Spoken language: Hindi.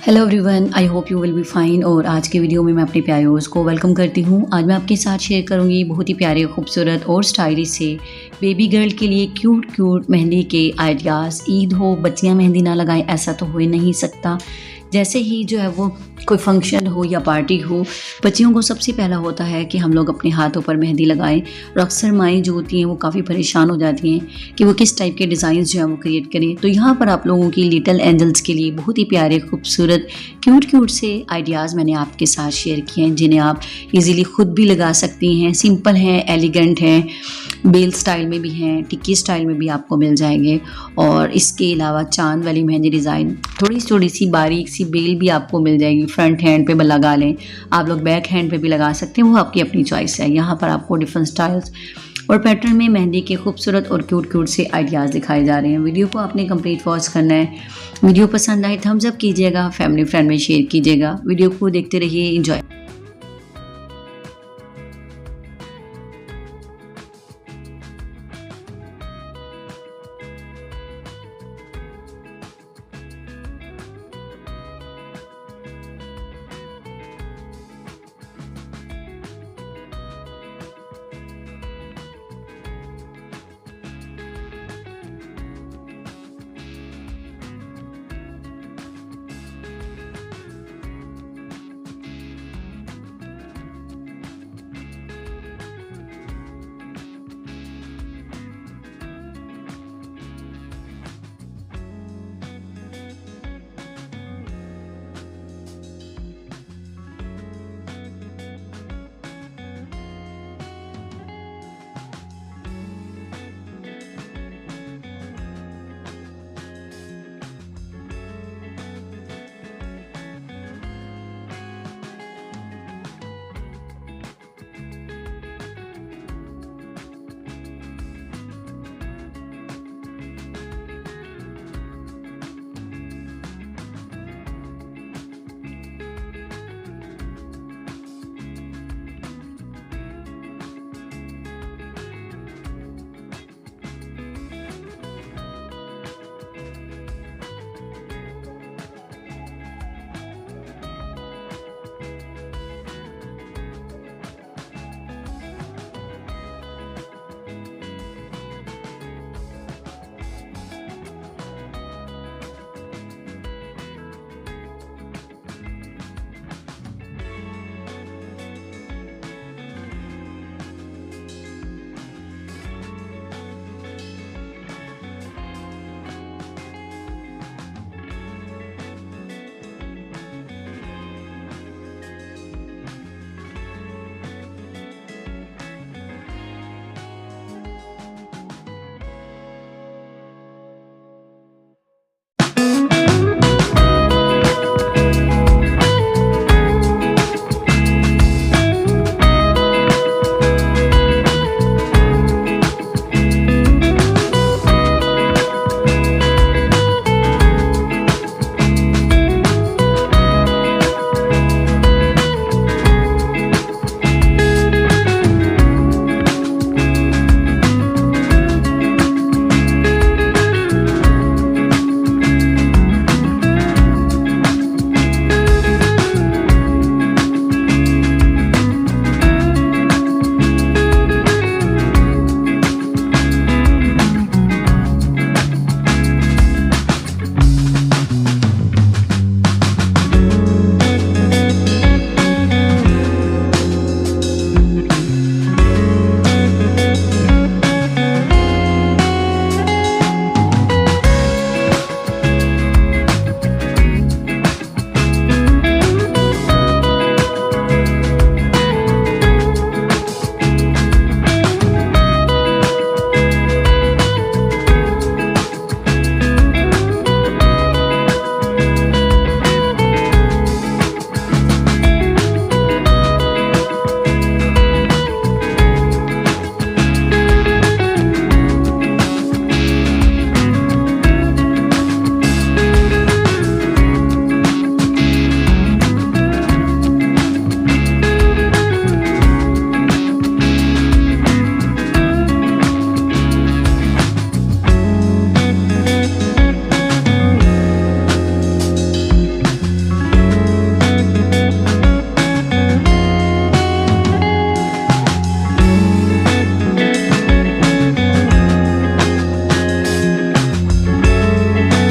Hello everyone, I hope you will be fine. और आज के वीडियो में मैं अपने प्यारों को वेलकम करती हूँ। आज मैं आपके साथ शेयर करूँगी बहुत ही प्यारे, खूबसूरत और स्टाइलिश से बेबी गर्ल के लिए क्यूट मेहंदी के आइडियाज़। ईद हो, बच्चियाँ मेहंदी ना लगाएं ऐसा तो हो ही नहीं सकता। जैसे ही जो है वो कोई फंक्शन हो या पार्टी हो, बच्चियों को सबसे पहला होता है कि हम लोग अपने हाथों पर मेहंदी लगाएं। और अक्सर माएँ जो होती हैं वो काफ़ी परेशान हो जाती हैं कि वो किस टाइप के डिज़ाइन जो है वो क्रिएट करें। तो यहाँ पर आप लोगों की लिटिल एंजल्स के लिए बहुत ही प्यारे, खूबसूरत, क्यूट से आइडियाज़ मैंने आपके साथ शेयर किए हैं, जिन्हें आप इजीली खुद भी लगा सकती हैं। सिंपल हैं, एलिगेंट हैं, बेल स्टाइल में भी हैं, टिक्की स्टाइल में भी आपको मिल जाएंगे। और इसके अलावा चांद वाली मेहंदी डिज़ाइन, थोड़ी सी बारीक सी बेल भी आपको मिल जाएगी। फ्रंट हैंड पे लगा लें, आप लोग बैक हैंड पे भी लगा सकते हैं, वो आपकी अपनी चॉइस है। यहाँ पर आपको डिफरेंट स्टाइल्स और पैटर्न में मेहंदी के खूबसूरत और क्यूट से आइडियाज़ दिखाए जा रहे हैं। वीडियो को आपने कंप्लीट वॉच करना है। वीडियो पसंद आए थम्स अप कीजिएगा, फैमिली फ्रेंड में शेयर कीजिएगा। वीडियो को देखते रहिए, एंजॉय।